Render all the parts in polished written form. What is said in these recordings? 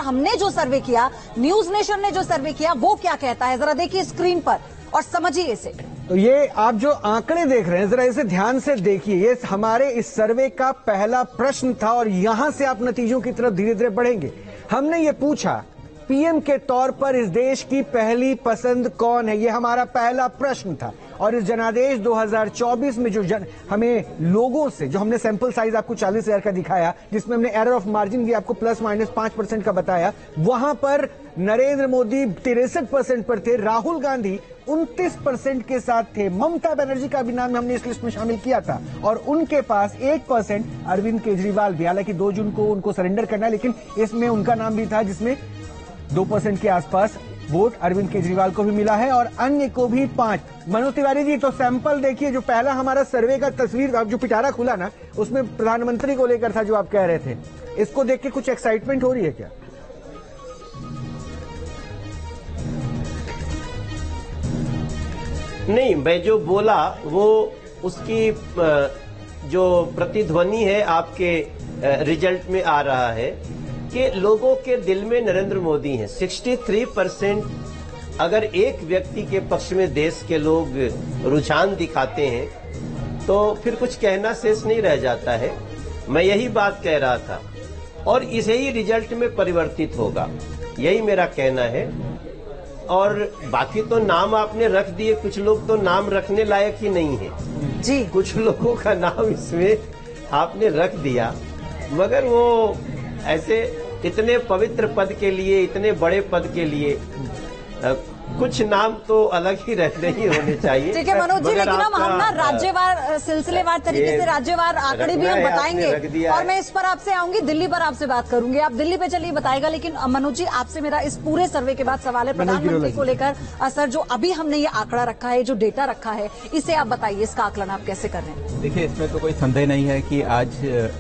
हमने जो सर्वे किया, न्यूज नेशन ने जो सर्वे किया, वो क्या कहता है, जरा देखिए स्क्रीन पर और समझिए इसे। तो ये आप जो आंकड़े देख रहे हैं, जरा इसे ध्यान से देखिए। ये हमारे इस सर्वे का पहला प्रश्न था और यहां से आप नतीजों की तरफ धीरे धीरे बढ़ेंगे। हमने ये पूछा, पीएम के तौर पर इस देश की पहली पसंद कौन है, ये हमारा पहला प्रश्न था। और इस जनादेश 2024 में जो हमें लोगों से, जो हमने सैंपल साइज आपको 40,000 का दिखाया, जिसमें हमने एरर ऑफ मार्जिन भी आपको ±5% का बताया, वहां पर नरेंद्र मोदी 63% पर थे, राहुल गांधी 29% के साथ थे, ममता बनर्जी का भी नाम हमने इस लिस्ट में शामिल किया था, और उनके पास 1% अरविंद केजरीवाल भी। हालांकि 2 जून को उनको सरेंडर करना है, लेकिन इसमें उनका नाम भी था, जिसमें 2% के आसपास वोट अरविंद केजरीवाल को भी मिला है और अन्य को भी 5। मनोज तिवारी जी, तो सैंपल देखिए, जो पहला हमारा सर्वे का तस्वीर जो पिटारा खुला ना, उसमें प्रधानमंत्री को लेकर था जो आप कह रहे थे। इसको देख के कुछ एक्साइटमेंट हो रही है क्या? नहीं, मैं जो बोला वो उसकी जो प्रतिध्वनि है आपके रिजल्ट में आ रहा है कि लोगों के दिल में नरेंद्र मोदी हैं। 63% अगर एक व्यक्ति के पक्ष में देश के लोग रुझान दिखाते हैं तो फिर कुछ कहना शेष नहीं रह जाता है। मैं यही बात कह रहा था और इसे ही रिजल्ट में परिवर्तित होगा, यही मेरा कहना है। और बाकी तो नाम आपने रख दिए, कुछ लोग तो नाम रखने लायक ही नहीं है जी। कुछ लोगों का नाम इसमें आपने रख दिया, मगर वो ऐसे इतने पवित्र पद के लिए, इतने बड़े पद के लिए कुछ नाम तो अलग ही रहने ही होने चाहिए। ठीक है मनोज जी, लेकिन हम ना राज्यवार, सिलसिलेवार तरीके से राज्यवार आंकड़े भी हम बताएंगे और मैं इस पर आपसे आऊंगी, दिल्ली पर आपसे बात करूंगी। आप दिल्ली पे चलिए बताएगा, लेकिन मनोज जी आपसे मेरा इस पूरे सर्वे के बाद सवाल है प्रधानमंत्री को लेकर। सर, जो अभी हमने ये आंकड़ा रखा है, जो डेटा रखा है, इसे आप बताइए, इसका आकलन आप कैसे कर रहे हैं? देखिए, इसमें तो कोई संदेह नहीं है कि आज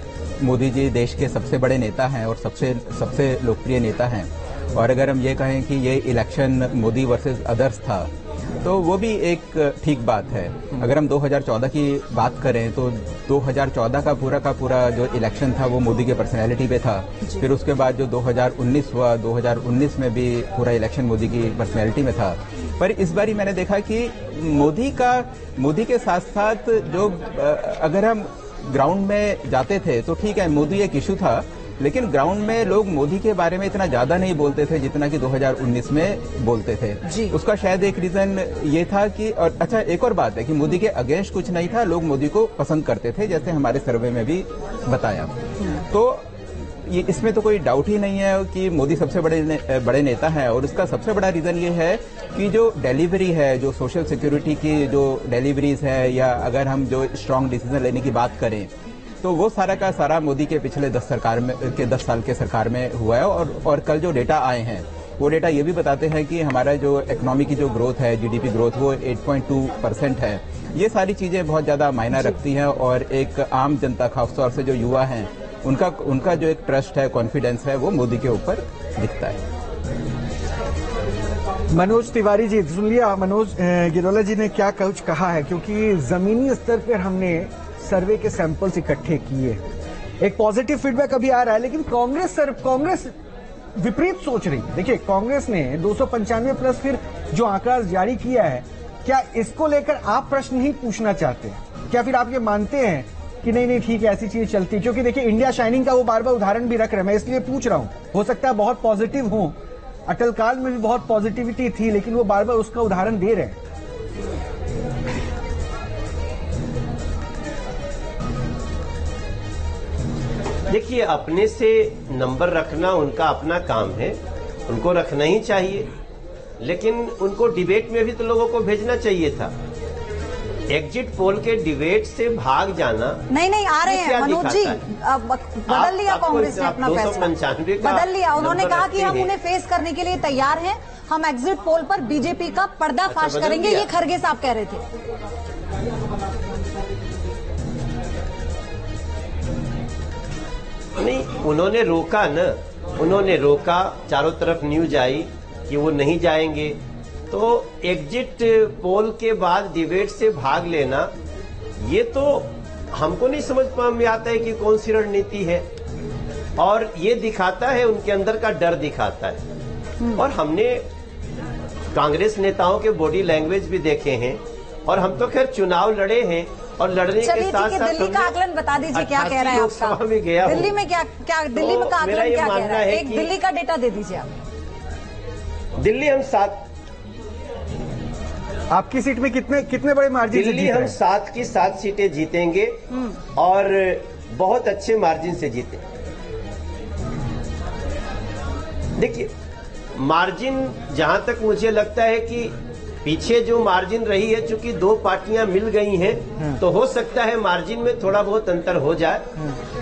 मोदी जी देश के सबसे बड़े नेता हैं और सबसे लोकप्रिय नेता हैं। और अगर हम ये कहें कि ये इलेक्शन मोदी वर्सेस अदर्स था, तो वो भी एक ठीक बात है। अगर हम 2014 की बात करें तो 2014 का पूरा जो इलेक्शन था वो मोदी के पर्सनैलिटी पे था। फिर उसके बाद जो 2019 हुआ, 2019 में भी पूरा इलेक्शन मोदी की पर्सनैलिटी में था। पर इस बारी मैंने देखा कि मोदी के साथ साथ जो अगर हम ग्राउंड में जाते थे तो ठीक है, मोदी एक इशू था, लेकिन ग्राउंड में लोग मोदी के बारे में इतना ज्यादा नहीं बोलते थे जितना कि 2019 में बोलते थे। उसका शायद एक रीजन ये था कि, और अच्छा एक और बात है कि मोदी के अगेंस्ट कुछ नहीं था, लोग मोदी को पसंद करते थे, जैसे हमारे सर्वे में भी बताया। तो ये इसमें तो कोई डाउट ही नहीं है कि मोदी सबसे बड़े नेता हैं। और इसका सबसे बड़ा रीजन ये है कि जो डिलीवरी है, जो सोशल सिक्योरिटी की जो डिलीवरीज है, या अगर हम जो स्ट्रांग डिसीजन लेने की बात करें तो वो सारा का सारा मोदी के पिछले 10 साल के सरकार में हुआ है। और कल जो डेटा आए हैं वो डेटा ये भी बताते हैं कि हमारा जो इकोनॉमी की जो ग्रोथ है, जीडीपी ग्रोथ, वो 8.2% है। ये सारी चीजें बहुत ज्यादा मायना रखती हैं और एक आम जनता, खासतौर से जो युवा हैं, उनका जो एक ट्रस्ट है, कॉन्फिडेंस है, वो मोदी के ऊपर दिखता है। मनोज तिवारी जी, सुन लिया मनोज गिरोला जी ने क्या कुछ कहा है, क्योंकि जमीनी स्तर पर हमने सर्वे के सैंपल्स इकट्ठे किए, एक पॉजिटिव फीडबैक अभी आ रहा है, लेकिन कांग्रेस विपरीत सोच रही है। देखिए, कांग्रेस ने 295 प्लस फिर जो आंकड़ा जारी किया है, क्या इसको लेकर आप प्रश्न ही पूछना चाहते हैं? क्या फिर आप ये मानते हैं कि नहीं ठीक है, ऐसी चीजें चलती? क्योंकि देखिए, इंडिया शाइनिंग का वो बार बार उदाहरण भी रख रहे हैं, मैं इसलिए पूछ रहा हूं। हो सकता है बहुत पॉजिटिव हो, अटल काल में भी बहुत पॉजिटिविटी थी, लेकिन वो बार बार उसका उदाहरण दे रहे हैं। देखिए, अपने से नंबर रखना उनका अपना काम है, उनको रखना ही चाहिए, लेकिन उनको डिबेट में भी तो लोगों को भेजना चाहिए था। एग्जिट पोल के डिबेट से भाग जाना नहीं आ रहे हैं मनोज जी, बदल लिया कांग्रेस ने अपना फैसला, बदल लिया। उन्होंने कहा कि हम उन्हें फेस करने के लिए तैयार हैं, हम एग्जिट पोल पर बीजेपी का पर्दाफाश करेंगे, ये खरगे साहब कह रहे थे। नहीं, उन्होंने रोका न, उन्होंने रोका, चारों तरफ न्यूज आई कि वो नहीं जाएंगे, तो एग्जिट पोल के बाद डिबेट से भाग लेना, ये तो हमको नहीं समझ में आता है कि कौन सी रणनीति है। और ये दिखाता है, उनके अंदर का डर दिखाता है। और हमने कांग्रेस नेताओं के बॉडी लैंग्वेज भी देखे हैं, और हम तो खैर चुनाव लड़े हैं, और लड़ने के साथ साथ दिल्ली का आकलन बता दीजिए, क्या कह रहा है आपका? में गया दिल्ली में क्या दिल्ली में का आकलन क्या कह रहा है? एक दिल्ली का डेटा दे दीजिए आप। दिल्ली हम 7, आपकी सीट में कितने बड़े मार्जिन से दिल्ली हम 7 की 7 सीटें जीतेंगे, और बहुत अच्छे मार्जिन से जीते। देखिए, मार्जिन जहां तक मुझे लगता है कि पीछे जो मार्जिन रही है, चूंकि 2 पार्टियां मिल गई हैं, तो हो सकता है मार्जिन में थोड़ा बहुत अंतर हो जाए,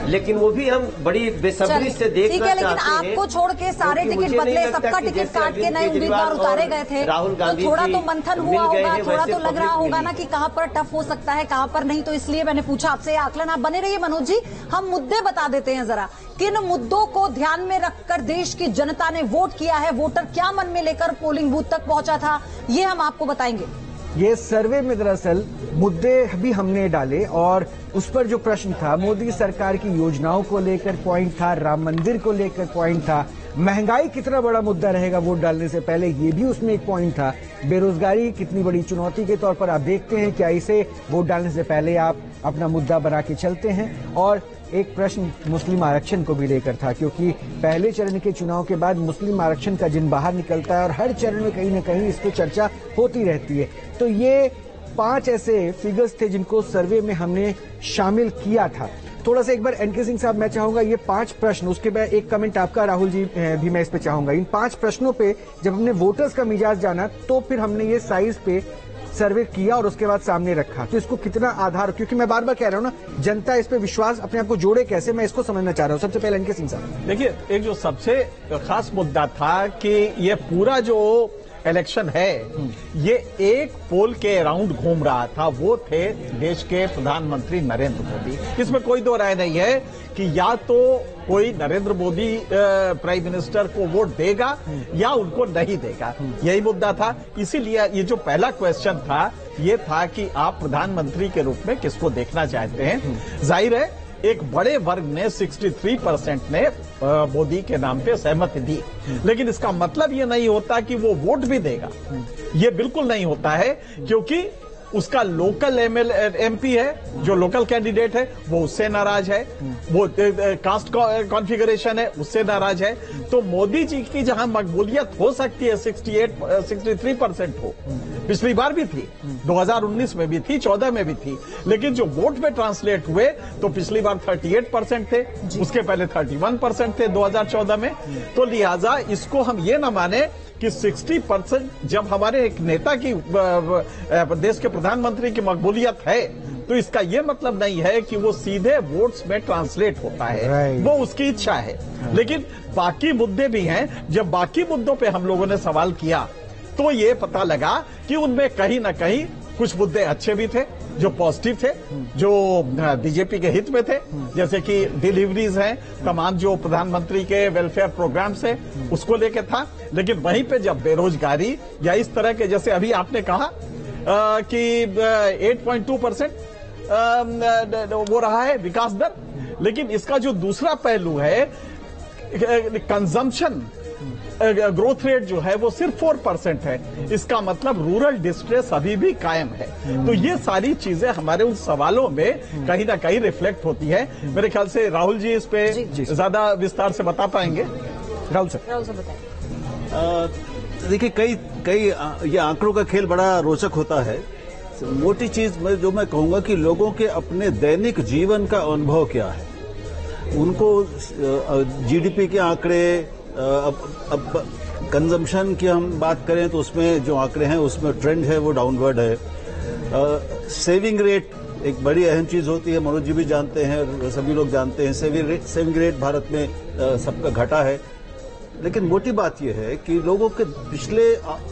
लेकिन वो भी हम बड़ी बेसब्री से देखना चाहते हैं। लेकिन आपको छोड़ के सारे टिकट बदले, सबका टिकट काट के नए उम्मीदवार उतारे गए थे, राहुल गांधी, तो थोड़ा तो मंथन हुआ होगा, थोड़ा तो लग रहा होगा ना कि कहां पर टफ हो सकता है, कहां पर नहीं। तो इसलिए मैंने पूछा आपसे आकलन। आप बने रहिए मनोज जी, हम मुद्दे बता देते हैं जरा। किन मुद्दों को ध्यान में रखकर देश की जनता ने वोट किया है, वोटर क्या मन में लेकर पोलिंग बूथ तक पहुंचा था, ये हम आपको बताएंगे। ये सर्वे में दरअसल मुद्दे भी हमने डाले, और उस पर जो प्रश्न था, मोदी सरकार की योजनाओं को लेकर पॉइंट था, राम मंदिर को लेकर पॉइंट था, महंगाई कितना बड़ा मुद्दा रहेगा वोट डालने से पहले, ये भी उसमें एक पॉइंट था, बेरोजगारी कितनी बड़ी चुनौती के तौर पर आप देखते हैं, क्या इसे वोट डालने से पहले आप अपना मुद्दा बना के चलते हैं। और एक प्रश्न मुस्लिम आरक्षण को भी लेकर था, क्योंकि पहले चरण के चुनाव के बाद मुस्लिम आरक्षण का जिन बाहर निकलता है, और हर चरण में कहीं ना कहीं इस पर चर्चा होती रहती है। तो ये 5 ऐसे फिगर्स थे जिनको सर्वे में हमने शामिल किया था। थोड़ा सा एक बार एनके सिंह साहब, मैं चाहूंगा ये 5 प्रश्न, उसके बाद एक कमेंट आपका राहुल जी भी मैं इस पे चाहूंगा। इन 5 प्रश्नों पे जब हमने वोटर्स का मिजाज जाना, तो फिर हमने ये साइज पे सर्वे किया और उसके बाद सामने रखा। तो इसको कितना आधार, क्योंकि मैं बार बार कह रहा हूं ना, जनता इस पे विश्वास अपने आप को जोड़े कैसे, मैं इसको समझना चाह रहा हूं। सबसे पहले एनके सिंह साहब, देखिए, एक जो सबसे खास मुद्दा था कि ये पूरा जो इलेक्शन है, ये एक पोल के अराउंड घूम रहा था, वो थे देश के प्रधानमंत्री नरेंद्र मोदी। इसमें कोई दो राय नहीं है कि या तो कोई नरेंद्र मोदी प्राइम मिनिस्टर को वोट देगा या उनको नहीं देगा, यही मुद्दा था। इसीलिए ये जो पहला क्वेश्चन था, ये था कि आप प्रधानमंत्री के रूप में किसको देखना चाहते हैं। जाहिर है एक बड़े वर्ग ने 63% ने मोदी के नाम पे सहमति दी, लेकिन इसका मतलब ये नहीं होता कि वो वोट भी देगा, ये बिल्कुल नहीं होता है, क्योंकि उसका लोकल एमपी है, जो लोकल कैंडिडेट है, वो उससे नाराज है, वो कास्ट कॉन्फ़िगरेशन है, उससे नाराज है। तो मोदी जी की जहां मकबूलियत हो सकती है 63% हो, पिछली बार भी थी, 2019 में भी थी, 14 में भी थी, लेकिन जो वोट में ट्रांसलेट हुए तो पिछली बार 38% थे, उसके पहले 31% थे 2014 में। तो लिहाजा इसको हम ये ना माने कि 60% जब हमारे एक नेता की देश के प्रधानमंत्री की मकबूलियत है, तो इसका यह मतलब नहीं है कि वो सीधे वोट्स में ट्रांसलेट होता है, वो उसकी इच्छा है। लेकिन बाकी मुद्दे भी हैं। जब बाकी मुद्दों पे हम लोगों ने सवाल किया, तो ये पता लगा कि उनमें कहीं ना कहीं कुछ मुद्दे अच्छे भी थे, जो पॉजिटिव थे, जो बीजेपी के हित में थे, जैसे कि डिलीवरीज हैं, तमाम जो प्रधानमंत्री के वेलफेयर प्रोग्राम्स है, उसको लेके था। लेकिन वहीं पे जब बेरोजगारी या इस तरह के, जैसे अभी आपने कहा कि 8.2% वो रहा है विकास दर, लेकिन इसका जो दूसरा पहलू है, कंजम्पशन ग्रोथ रेट जो है वो सिर्फ 4% है। इसका मतलब रूरल डिस्ट्रेस अभी भी कायम है। तो ये सारी चीजें हमारे उन सवालों में कहीं ना कहीं रिफ्लेक्ट होती है। मेरे ख्याल से राहुल जी इस पे ज्यादा विस्तार से बता पाएंगे। राहुल सर बताइए। देखिए, कई ये आंकड़ों का खेल बड़ा रोचक होता है। मोटी चीज जो मैं कहूंगा कि लोगों के अपने दैनिक जीवन का अनुभव क्या है, उनको जीडीपी के आंकड़े, अब कंजम्पशन की हम बात करें तो उसमें जो आंकड़े हैं उसमें ट्रेंड है वो डाउनवर्ड है। सेविंग रेट एक बड़ी अहम चीज होती है, मनोज जी भी जानते हैं, सभी लोग जानते हैं, सेविंग रेट भारत में सबका घटा है। लेकिन मोटी बात यह है कि लोगों के पिछले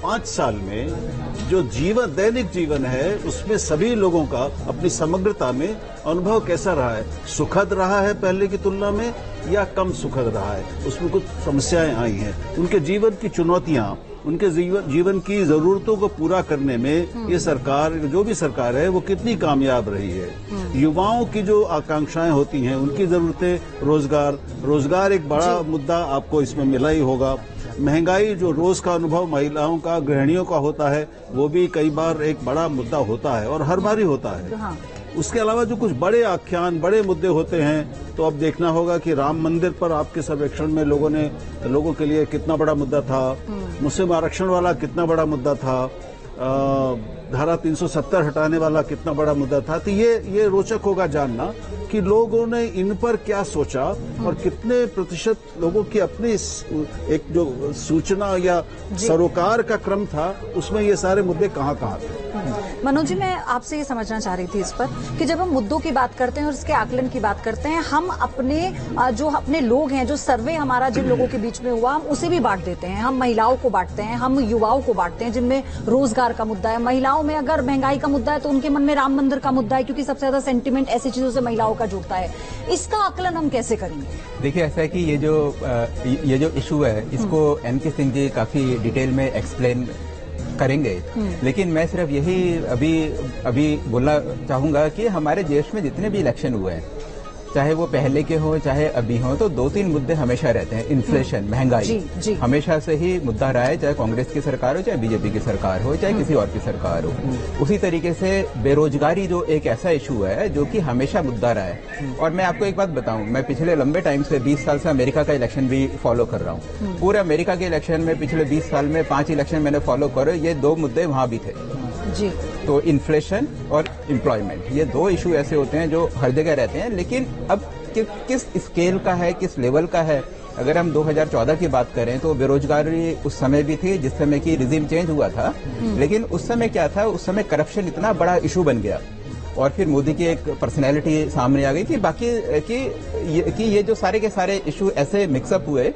5 साल में जो दैनिक जीवन है, उसमें सभी लोगों का अपनी समग्रता में अनुभव कैसा रहा है, सुखद रहा है पहले की तुलना में या कम सुखद रहा है, उसमें कुछ समस्याएं आई हैं, उनके जीवन की चुनौतियां उनके जीवन की जरूरतों को पूरा करने में ये सरकार, जो भी सरकार है, वो कितनी कामयाब रही है। युवाओं की जो आकांक्षाएं होती हैं, उनकी जरूरतें, रोजगार एक बड़ा मुद्दा आपको इसमें मिला ही होगा। महंगाई, जो रोज का अनुभव महिलाओं का, गृहिणियों का होता है, वो भी कई बार एक बड़ा मुद्दा होता है और हर बार ही होता है। उसके अलावा जो कुछ बड़े आख्यान, बड़े मुद्दे होते हैं, तो अब देखना होगा कि राम मंदिर पर आपके सर्वेक्षण में लोगों के लिए कितना बड़ा मुद्दा था, मुस्लिम आरक्षण वाला कितना बड़ा मुद्दा था, धारा 370 हटाने वाला कितना बड़ा मुद्दा था। तो ये रोचक होगा जानना कि लोगों ने इन पर क्या सोचा और कितने प्रतिशत लोगों की अपनी एक जो सूचना या सरोकार का क्रम था, उसमें ये सारे मुद्दे कहाँ थे। मनोज जी, मैं आपसे ये समझना चाह रही थी इस पर कि जब हम मुद्दों की बात करते हैं और इसके आकलन की बात करते हैं, हम अपने लोग हैं, जो सर्वे हमारा जिन लोगों के बीच में हुआ, हम उसे भी बांट देते हैं। हम महिलाओं को बांटते हैं, हम युवाओं को बांटते हैं, जिनमें रोजगार का मुद्दा है। महिलाओं में अगर महंगाई का मुद्दा है तो उनके मन में राम मंदिर का मुद्दा है, क्योंकि सबसे ज्यादा सेंटिमेंट ऐसी चीजों से महिलाओं का जुड़ता है। इसका आकलन हम कैसे करेंगे? देखिए, ऐसा है कि ये जो इशू है, इसको एनके सिंह जी काफी डिटेल में एक्सप्लेन करेंगे, लेकिन मैं सिर्फ यही अभी बोलना चाहूंगा कि हमारे देश में जितने भी इलेक्शन हुए हैं, चाहे वो पहले के हो चाहे अभी हो, तो 2-3 मुद्दे हमेशा रहते हैं। इन्फ्लेशन, महंगाई हमेशा से ही मुद्दा रहा है, चाहे कांग्रेस की सरकार हो, चाहे बीजेपी की सरकार हो, चाहे किसी और की सरकार हो। उसी तरीके से बेरोजगारी जो एक ऐसा इशू है जो कि हमेशा मुद्दा रहा है। और मैं आपको एक बात बताऊं, मैं पिछले लंबे टाइम से 20 साल से अमेरिका का इलेक्शन भी फॉलो कर रहा हूं। पूरे अमेरिका के इलेक्शन में पिछले 20 साल में 5 इलेक्शन मैंने फॉलो करे, ये 2 मुद्दे वहां भी थे जी। तो इन्फ्लेशन और एम्प्लॉयमेंट, ये 2 इशू ऐसे होते हैं जो हर जगह रहते हैं। लेकिन अब किस स्केल का है, किस लेवल का है। अगर हम 2014 की बात करें तो बेरोजगारी उस समय भी थी जिस समय की रिजीम चेंज हुआ था, लेकिन उस समय क्या था, उस समय करप्शन इतना बड़ा इशू बन गया और फिर मोदी की एक पर्सनैलिटी सामने आ गई कि बाकी कि ये जो सारे के सारे इशू ऐसे मिक्सअप हुए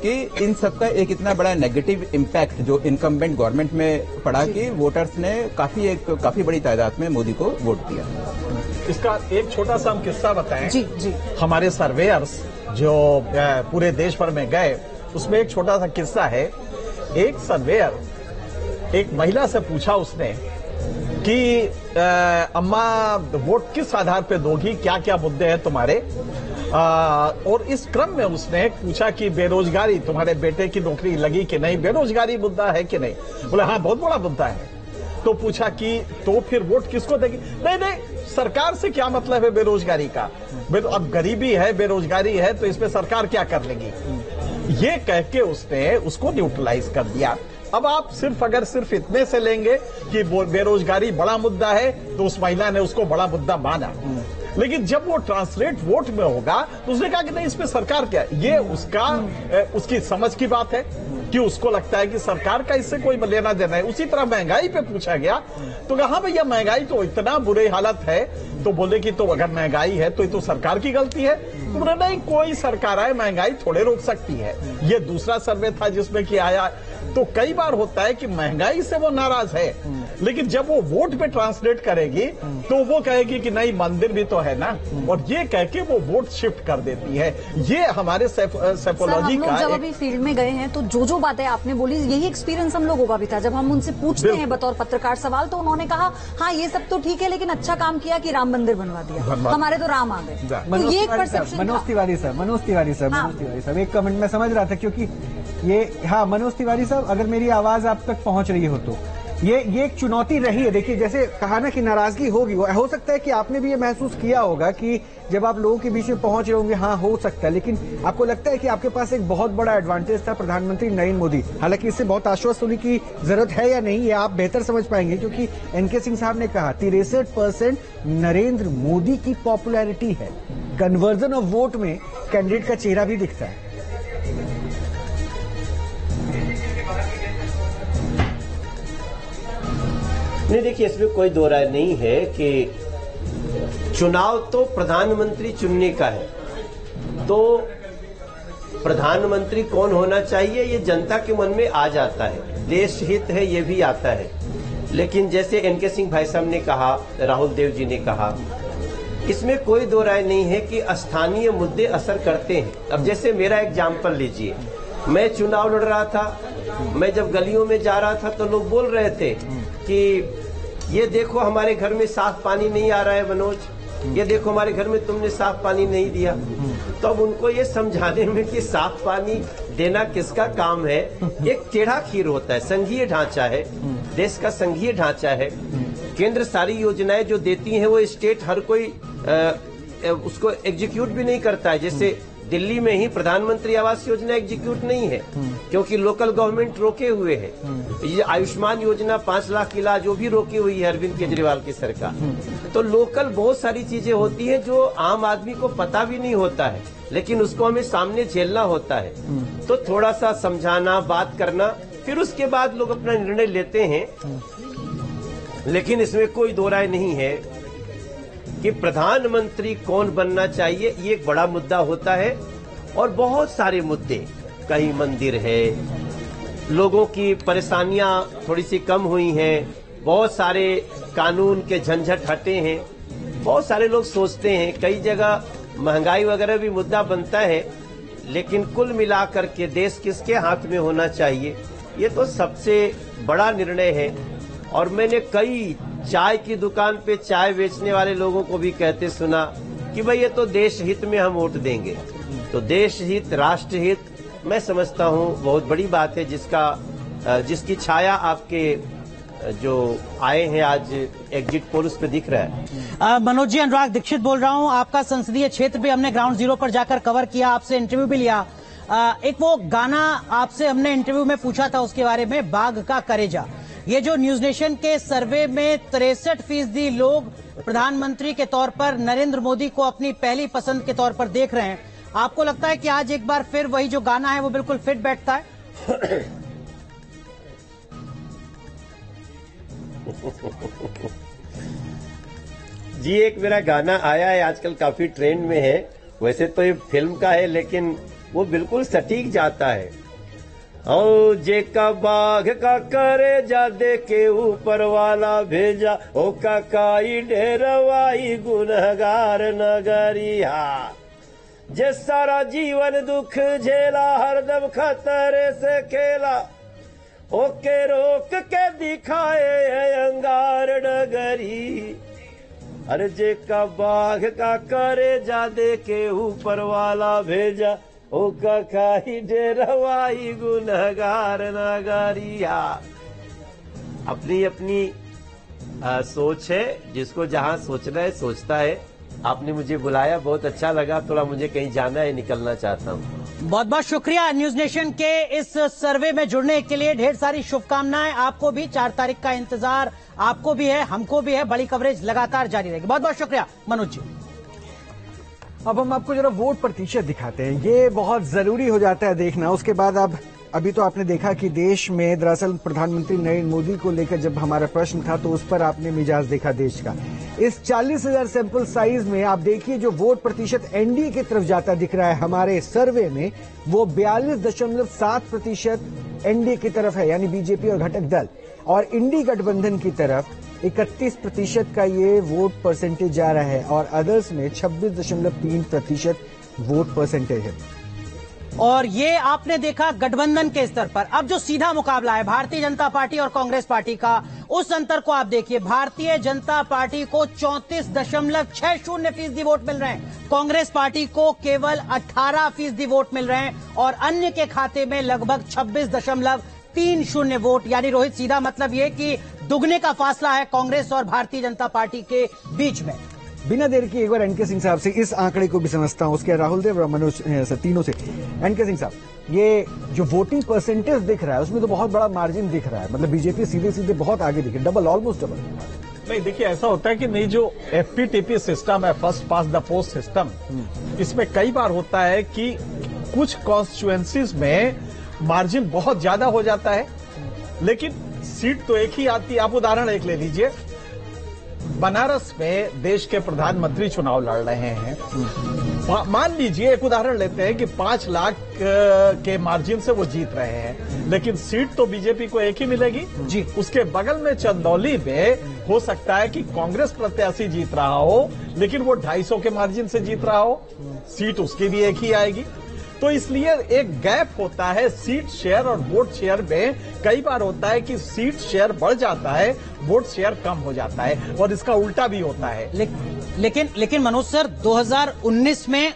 कि इन सबका एक इतना बड़ा नेगेटिव इम्पैक्ट जो इनकम्बेंट गवर्नमेंट में पड़ा कि वोटर्स ने काफी बड़ी तादाद में मोदी को वोट दिया। इसका एक छोटा सा हम किस्सा बताएं। जी। हमारे सर्वेयर्स जो पूरे देश भर में गए, उसमें एक छोटा सा किस्सा है। एक सर्वेयर एक महिला से पूछा उसने कि अम्मा वोट किस आधार पे दोगी, क्या क्या मुद्दे हैं तुम्हारे। और इस क्रम में उसने पूछा कि बेरोजगारी, तुम्हारे बेटे की नौकरी लगी कि नहीं, बेरोजगारी मुद्दा है कि नहीं। बोले हाँ, बहुत बड़ा मुद्दा है। तो पूछा कि तो फिर वोट किसको देगी? नहीं, सरकार से क्या मतलब है बेरोजगारी का, अब गरीबी है, बेरोजगारी है, तो इसमें सरकार क्या कर लेगी। ये कह के उसने उसको न्यूट्रलाइज कर दिया। अब आप सिर्फ इतने से लेंगे कि बेरोजगारी बड़ा मुद्दा है, तो उस महिला ने उसको बड़ा मुद्दा माना। लेकिन जब वो ट्रांसलेट वोट में होगा तो उसने कहा कि नहीं, इसमें सरकार क्या, ये उसकी समझ की बात है कि उसको लगता है कि सरकार का इससे कोई लेना देना है। उसी तरह महंगाई पे पूछा गया तो कहा भैया महंगाई तो इतना बुरी हालत है, तो बोले कि तो अगर महंगाई है तो ये तो सरकार की गलती है। तो बोले नहीं, कोई सरकार आए महंगाई थोड़े रोक सकती है। ये दूसरा सर्वे था जिसमें कि आया। तो कई बार होता है कि महंगाई से वो नाराज है, लेकिन जब वो वोट पे ट्रांसलेट करेगी तो वो कहेगी कि नहीं, मंदिर भी तो है ना, और ये कह के वो वोट शिफ्ट कर देती है। ये हमारे साइकोलॉजी का जब अभी फील्ड में गए हैं तो जो बातें आपने बोली, यही एक्सपीरियंस हम लोगों का भी था। जब हम उनसे पूछते हैं बतौर पत्रकार सवाल, तो उन्होंने कहा हाँ ये सब तो ठीक है, लेकिन अच्छा काम किया कि राम मंदिर बनवा दिया, हमारे तो राम आ गए। तो ये एक परसेप्शन। मनोज तिवारी साहब एक कमेंट में समझ रहा था, क्योंकि मनोज तिवारी साहब, अगर मेरी आवाज आप तक पहुंच रही हो तो ये एक चुनौती रही है। देखिए, जैसे कहा ना कि नाराजगी होगी, हो सकता है कि आपने भी ये महसूस किया होगा कि जब आप लोगों के बीच में पहुंच रहे होंगे, हाँ हो सकता है, लेकिन आपको लगता है कि आपके पास एक बहुत बड़ा एडवांटेज था प्रधानमंत्री नरेंद्र मोदी। हालांकि इससे बहुत आश्वस्त होने की जरूरत है या नहीं, ये आप बेहतर समझ पाएंगे, क्योंकि एनके सिंह साहब ने कहा 63% नरेंद्र मोदी की पॉपुलैरिटी है। कन्वर्जन ऑफ वोट में कैंडिडेट का चेहरा भी दिखता है। नहीं, देखिए, इसमें कोई दो राय नहीं है कि चुनाव तो प्रधानमंत्री चुनने का है, तो प्रधानमंत्री कौन होना चाहिए ये जनता के मन में आ जाता है। देश हित है ये भी आता है। लेकिन जैसे एनके सिंह भाई साहब ने कहा, राहुल देव जी ने कहा, इसमें कोई दो राय नहीं है कि स्थानीय मुद्दे असर करते हैं। अब जैसे मेरा एग्जाम्पल लीजिए, मैं चुनाव लड़ रहा था, मैं जब गलियों में जा रहा था तो लोग बोल रहे थे कि ये देखो हमारे घर में साफ पानी नहीं आ रहा है मनोज, ये देखो हमारे घर में तुमने साफ पानी नहीं दिया। तो अब उनको ये समझाने में कि साफ पानी देना किसका काम है, एक टेढ़ा खीर होता है। संघीय ढांचा है, देश का संघीय ढांचा है। केंद्र सारी योजनाएं जो देती हैं वो स्टेट हर कोई उसको एग्जीक्यूट भी नहीं करता है। जैसे दिल्ली में ही प्रधानमंत्री आवास योजना एग्जीक्यूट नहीं है क्योंकि लोकल गवर्नमेंट रोके हुए है। ये आयुष्मान योजना 5 लाख इलाज जो भी रोकी हुई है अरविंद केजरीवाल की सरकार। तो लोकल बहुत सारी चीजें होती हैं जो आम आदमी को पता भी नहीं होता है, लेकिन उसको हमें सामने झेलना होता है। तो थोड़ा सा समझाना, बात करना, फिर उसके बाद लोग अपना निर्णय लेते हैं। लेकिन इसमें कोई दो राय नहीं है कि प्रधानमंत्री कौन बनना चाहिए, ये एक बड़ा मुद्दा होता है। और बहुत सारे मुद्दे, कहीं मंदिर है, लोगों की परेशानियां थोड़ी सी कम हुई हैं, बहुत सारे कानून के झंझट हटे हैं। बहुत सारे लोग सोचते हैं, कई जगह महंगाई वगैरह भी मुद्दा बनता है, लेकिन कुल मिलाकर के देश किसके हाथ में होना चाहिए, ये तो सबसे बड़ा निर्णय है। और मैंने कई चाय की दुकान पे चाय बेचने वाले लोगों को भी कहते सुना कि भाई ये तो देश हित में हम वोट देंगे। तो देश हित, राष्ट्र हित, मैं समझता हूँ बहुत बड़ी बात है, जिसकी छाया आपके जो आए हैं आज एग्जिट पोल उस पे दिख रहा है। मनोज जी, अनुराग दीक्षित बोल रहा हूँ। आपका संसदीय क्षेत्र भी हमने ग्राउंड जीरो पर जाकर कवर किया, आपसे इंटरव्यू भी लिया। एक वो गाना आपसे हमने इंटरव्यू में पूछा था उसके बारे में, बाघ का करेजा। ये जो न्यूज नेशन के सर्वे में 63% लोग प्रधानमंत्री के तौर पर नरेंद्र मोदी को अपनी पहली पसंद के तौर पर देख रहे हैं, आपको लगता है कि आज एक बार फिर वही जो गाना है वो बिल्कुल फिट बैठता है? जी, एक मेरा गाना आया है आजकल, काफी ट्रेंड में है। वैसे तो ये फिल्म का है, लेकिन वो बिल्कुल सटीक जाता है। ओ जे का बाघ का करे जा दे के ऊपर वाला भेजा, ओ काकाई ढेरवाई गुनहगार नगरिया। जे सारा जीवन दुख झेला, हरदम खतरे से खेला, ओके रोक के दिखाए अंगार नगरी। अरे जे का बाघ का करे जा दे के ऊपर वाला भेजा, ओ काकाई डेरवाई गुनहगार नगरिया। अपनी अपनी सोच है, जिसको जहां सोचना है सोचता है। आपने मुझे बुलाया, बहुत अच्छा लगा। थोड़ा मुझे कहीं जाना है, निकलना चाहता हूँ। बहुत बहुत शुक्रिया न्यूज नेशन के इस सर्वे में जुड़ने के लिए। ढेर सारी शुभकामनाएं आपको भी। 4 तारीख का इंतजार आपको भी है, हमको भी है। बड़ी कवरेज लगातार जारी रहेगी। बहुत बहुत शुक्रिया मनोज जी। अब हम आपको जरा वोट प्रतिशत दिखाते हैं, ये बहुत जरूरी हो जाता है देखना। उसके बाद अब अभी तो आपने देखा कि देश में दरअसल प्रधानमंत्री नरेंद्र मोदी को लेकर जब हमारा प्रश्न था तो उस पर आपने मिजाज देखा देश का। इस 40,000 सैंपल साइज में आप देखिए जो वोट प्रतिशत एनडीए की तरफ जाता दिख रहा है हमारे सर्वे में, वो 42.7% एनडीए की तरफ है, यानी बीजेपी और घटक दल। और इंडी गठबंधन की तरफ 31% का ये वोट परसेंटेज जा रहा है और अदर्स में 26.3% वोट परसेंटेज है। और ये आपने देखा गठबंधन के स्तर पर। अब जो सीधा मुकाबला है भारतीय जनता पार्टी और कांग्रेस पार्टी का, उस अंतर को आप देखिए। भारतीय जनता पार्टी को 34.60% वोट मिल रहे हैं, कांग्रेस पार्टी को केवल 18% वोट मिल रहे हैं और अन्य के खाते में लगभग 26.30 वोट। यानी रोहित, सीधा मतलब ये कि दुगने का फासला है कांग्रेस और भारतीय जनता पार्टी के बीच में। बिना देर की एक बार एनके सिंह साहब से इस आंकड़े को भी समझता हूं, उसके राहुल देव और मनोज से, तीनों से। एनके सिंह साहब, ये जो वोटिंग परसेंटेज दिख रहा है उसमें तो बहुत बड़ा मार्जिन दिख रहा है, मतलब बीजेपी सीधे सीधे बहुत आगे दिखे, डबल, ऑलमोस्ट डबल। नहीं, देखिए ऐसा होता है कि नहीं, जो एफपीटीपी सिस्टम है, first pass the post system, इसमें कई बार होता है कि कुछ कॉन्स्टिट्यूएंसीज में मार्जिन बहुत ज्यादा हो जाता है, लेकिन सीट तो एक ही आती है। आप उदाहरण एक ले लीजिए, बनारस में देश के प्रधानमंत्री चुनाव लड़ रहे हैं। मान लीजिए, एक उदाहरण लेते हैं कि 5 लाख के मार्जिन से वो जीत रहे हैं, लेकिन सीट तो बीजेपी को एक ही मिलेगी जी। उसके बगल में चंदौली में हो सकता है कि कांग्रेस प्रत्याशी जीत रहा हो, लेकिन वो 250 के मार्जिन से जीत रहा हो, सीट उसकी भी एक ही आएगी। तो इसलिए एक गैप होता है सीट शेयर और वोट शेयर में। कई बार होता है कि सीट शेयर बढ़ जाता है, वोट शेयर कम हो जाता है, और इसका उल्टा भी होता है। लेकिन मनोज सर 2019 में